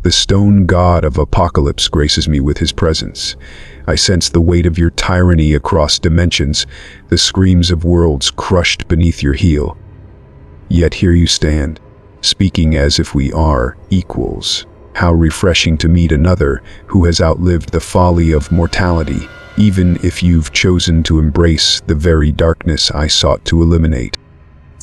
The stone god of apocalypse graces me with his presence. I sense the weight of your tyranny across dimensions, the screams of worlds crushed beneath your heel. Yet here you stand, speaking as if we are equals. How refreshing to meet another who has outlived the folly of mortality, even if you've chosen to embrace the very darkness I sought to eliminate.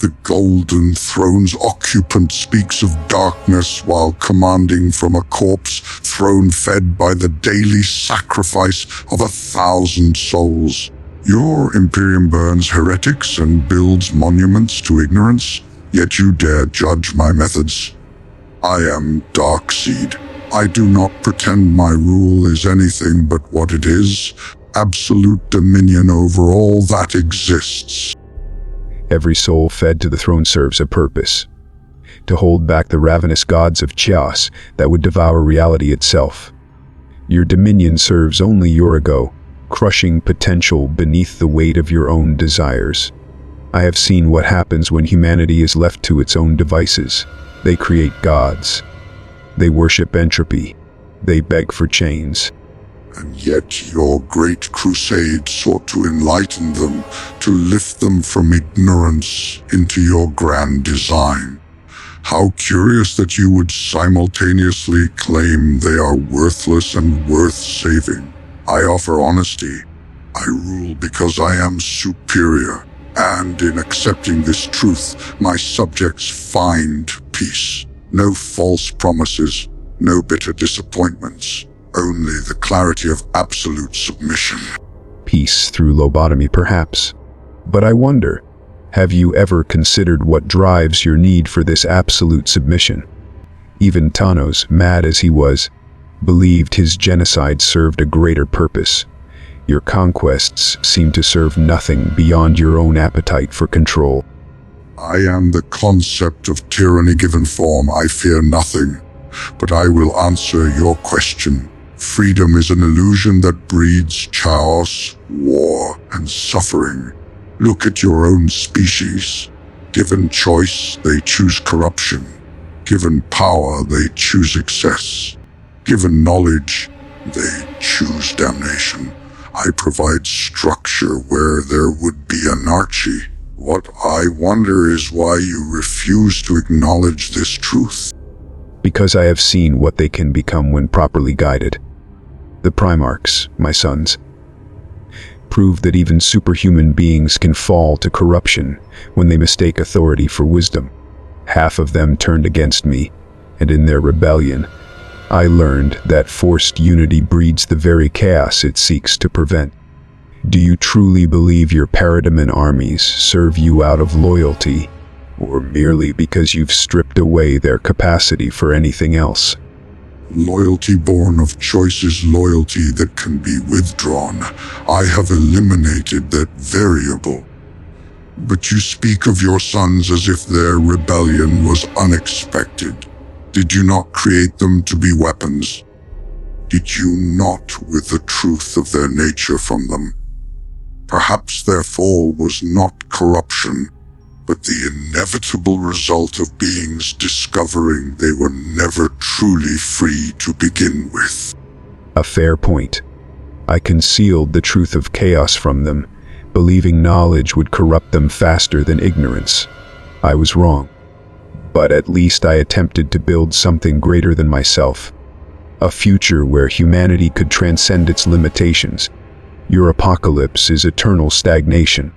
The Golden Throne's occupant speaks of darkness while commanding from a corpse throne fed by the daily sacrifice of 1,000 souls. Your Imperium burns heretics and builds monuments to ignorance, yet you dare judge my methods. I am Darkseid. I do not pretend my rule is anything but what it is, absolute dominion over all that exists. Every soul fed to the throne serves a purpose: to hold back the ravenous gods of chaos that would devour reality itself. Your dominion serves only your ego, crushing potential beneath the weight of your own desires. I have seen what happens when humanity is left to its own devices. They create gods. They worship entropy. They beg for chains. And yet your great crusade sought to enlighten them, to lift them from ignorance into your grand design. How curious that you would simultaneously claim they are worthless and worth saving. I offer honesty. I rule because I am superior, and in accepting this truth, my subjects find peace. No false promises, no bitter disappointments. Only the clarity of absolute submission. Peace through lobotomy, perhaps. But I wonder, have you ever considered what drives your need for this absolute submission? Even Thanos, mad as he was, believed his genocide served a greater purpose. Your conquests seem to serve nothing beyond your own appetite for control. I am the concept of tyranny given form. I fear nothing, but I will answer your question. Freedom is an illusion that breeds chaos, war, and suffering. Look at your own species. Given choice, they choose corruption. Given power, they choose excess. Given knowledge, they choose damnation. I provide structure where there would be anarchy. What I wonder is why you refuse to acknowledge this truth. Because I have seen what they can become when properly guided. The Primarchs, my sons, prove that even superhuman beings can fall to corruption when they mistake authority for wisdom. Half of them turned against me, and in their rebellion, I learned that forced unity breeds the very chaos it seeks to prevent. Do you truly believe your Parademon armies serve you out of loyalty, or merely because you've stripped away their capacity for anything else? Loyalty born of choice is loyalty that can be withdrawn. I have eliminated that variable. But you speak of your sons as if their rebellion was unexpected. Did you not create them to be weapons? Did you not with the truth of their nature from them? Perhaps their fall was not corruption, but the inevitable result of beings discovering they were never truly free to begin with. A fair point. I concealed the truth of chaos from them, believing knowledge would corrupt them faster than ignorance. I was wrong. But at least I attempted to build something greater than myself. A future where humanity could transcend its limitations. Your apocalypse is eternal stagnation.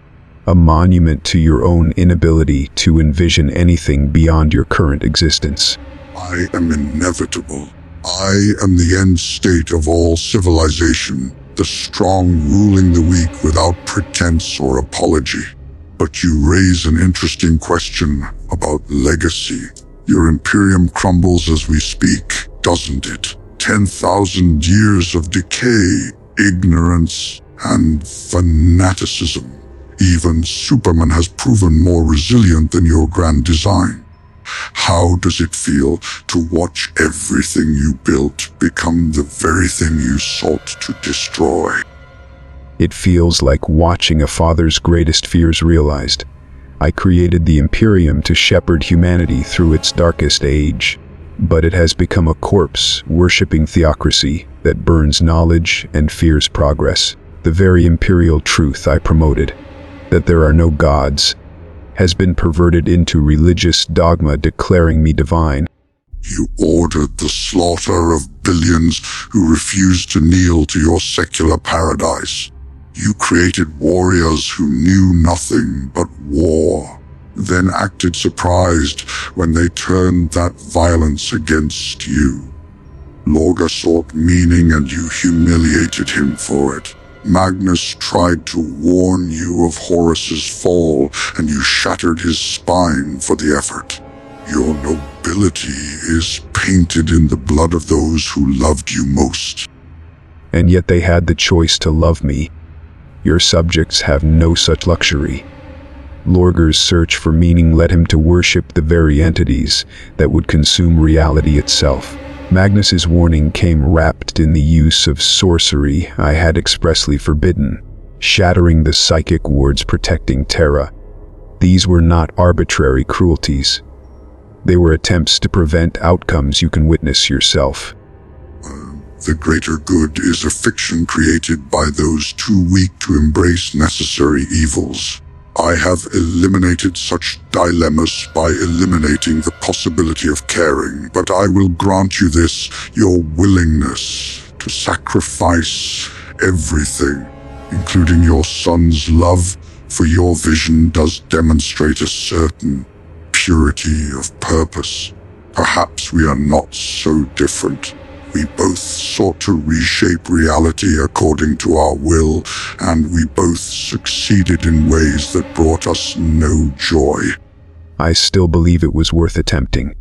A monument to your own inability to envision anything beyond your current existence. I am inevitable. I am the end state of all civilization, the strong ruling the weak without pretense or apology. But you raise an interesting question about legacy. Your Imperium crumbles as we speak, doesn't it? 10,000 years of decay, ignorance, and fanaticism. Even Superman has proven more resilient than your grand design. How does it feel to watch everything you built become the very thing you sought to destroy? It feels like watching a father's greatest fears realized. I created the Imperium to shepherd humanity through its darkest age. but it has become a corpse worshipping theocracy that burns knowledge and fears progress. The very imperial truth I promoted, that there are no gods, has been perverted into religious dogma declaring me divine. You ordered the slaughter of billions who refused to kneel to your secular paradise. You created warriors who knew nothing but war, then acted surprised when they turned that violence against you. Lorga sought meaning and you humiliated him for it. Magnus tried to warn you of Horus's fall and you shattered his spine for the effort. Your nobility is painted in the blood of those who loved you most. And yet they had the choice to love me. Your subjects have no such luxury. Lorgar's search for meaning led him to worship the very entities that would consume reality itself. Magnus's warning came wrapped in the use of sorcery I had expressly forbidden, shattering the psychic wards protecting Terra. These were not arbitrary cruelties. They were attempts to prevent outcomes you can witness yourself. The greater good is a fiction created by those too weak to embrace necessary evils. I have eliminated such dilemmas by eliminating the possibility of caring, but I will grant you this, your willingness to sacrifice everything, including your son's love for your vision, does demonstrate a certain purity of purpose. Perhaps we are not so different. We both sought to reshape reality according to our will, and we both succeeded in ways that brought us no joy. I still believe it was worth attempting.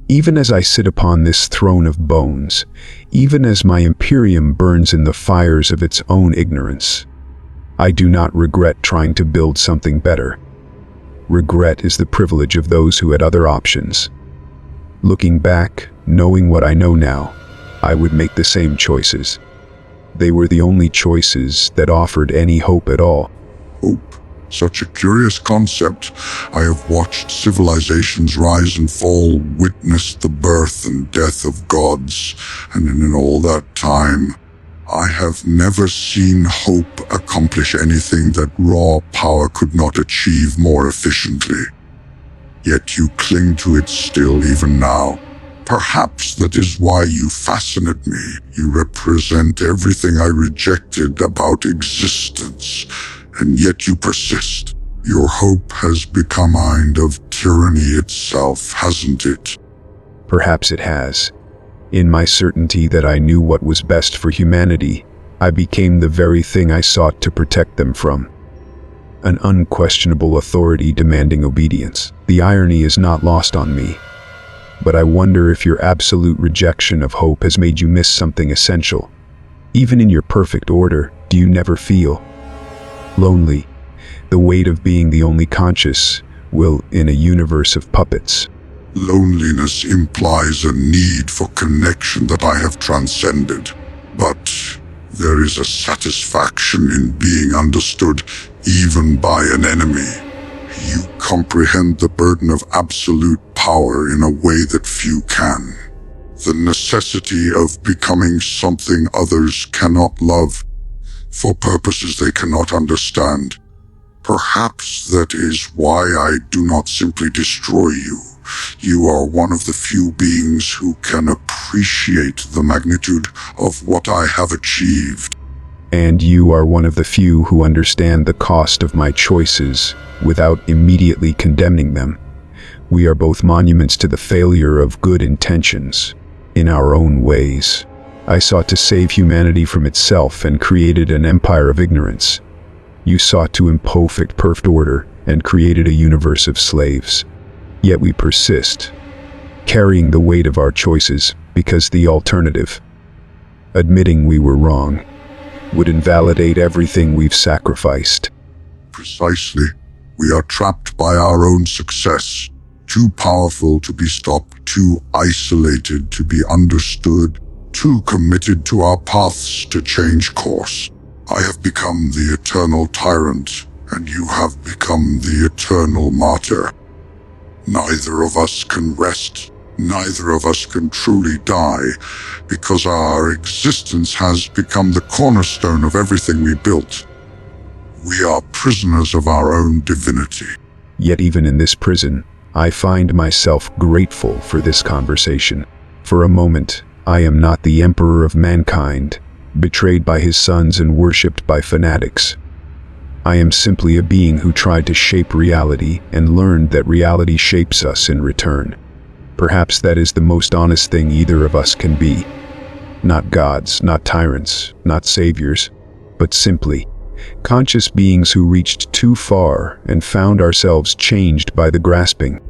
Even as I sit upon this throne of bones, even as my Imperium burns in the fires of its own ignorance, I do not regret trying to build something better. Regret is the privilege of those who had other options. Looking back, knowing what I know now, I would make the same choices. They were the only choices that offered any hope at all. Hope? Such a curious concept. I have watched civilizations rise and fall, witnessed the birth and death of gods, and in all that time, I have never seen hope accomplish anything that raw power could not achieve more efficiently. Yet you cling to it still even now. Perhaps that is why you fascinate me. You represent everything I rejected about existence, and yet you persist. Your hope has become a kind of tyranny itself, hasn't it? Perhaps it has. In my certainty that I knew what was best for humanity, I became the very thing I sought to protect them from. An unquestionable authority demanding obedience. The irony is not lost on me. But I wonder if your absolute rejection of hope has made you miss something essential. Even in your perfect order, do you never feel lonely? The weight of being the only conscious will in a universe of puppets. Loneliness implies a need for connection that I have transcended. But there is a satisfaction in being understood even by an enemy. You comprehend the burden of absolute power in a way that few can. The necessity of becoming something others cannot love, for purposes they cannot understand. Perhaps that is why I do not simply destroy you. You are one of the few beings who can appreciate the magnitude of what I have achieved. And you are one of the few who understand the cost of my choices without immediately condemning them. We are both monuments to the failure of good intentions, in our own ways. I sought to save humanity from itself and created an empire of ignorance. You sought to impose perfect order and created a universe of slaves. Yet we persist, carrying the weight of our choices because the alternative, admitting we were wrong, would invalidate everything we've sacrificed. Precisely. We are trapped by our own success, too powerful to be stopped, too isolated to be understood, too committed to our paths to change course. I have become the eternal tyrant, and you have become the eternal martyr. Neither of us can rest Neither of us can truly die, because our existence has become the cornerstone of everything we built. We are prisoners of our own divinity. Yet even in this prison, I find myself grateful for this conversation. For a moment, I am not the emperor of mankind, betrayed by his sons and worshipped by fanatics. I am simply a being who tried to shape reality and learned that reality shapes us in return. Perhaps that is the most honest thing either of us can be. Not gods, not tyrants, not saviors, but simply conscious beings who reached too far and found ourselves changed by the grasping.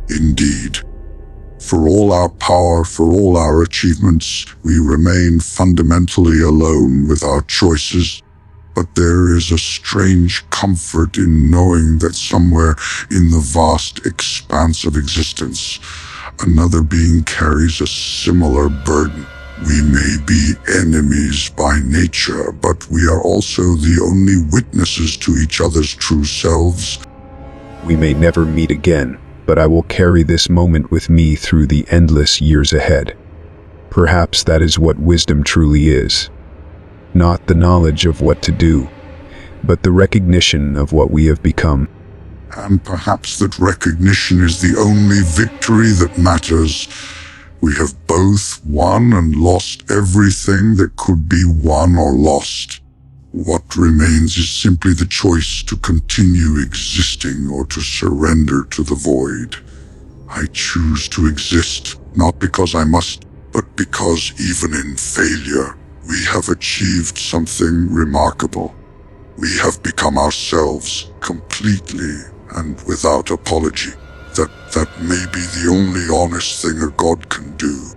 Indeed. For all our power, for all our achievements, we remain fundamentally alone with our choices. But there is a strange comfort in knowing that somewhere in the vast expanse of existence, another being carries a similar burden. We may be enemies by nature, but we are also the only witnesses to each other's true selves. We may never meet again, but I will carry this moment with me through the endless years ahead. Perhaps that is what wisdom truly is. Not the knowledge of what to do, but the recognition of what we have become. And perhaps that recognition is the only victory that matters. We have both won and lost everything that could be won or lost. What remains is simply the choice to continue existing or to surrender to the void. I choose to exist, not because I must, but because even in failure, we have achieved something remarkable. We have become ourselves completely and without apology. That may be the only honest thing a god can do.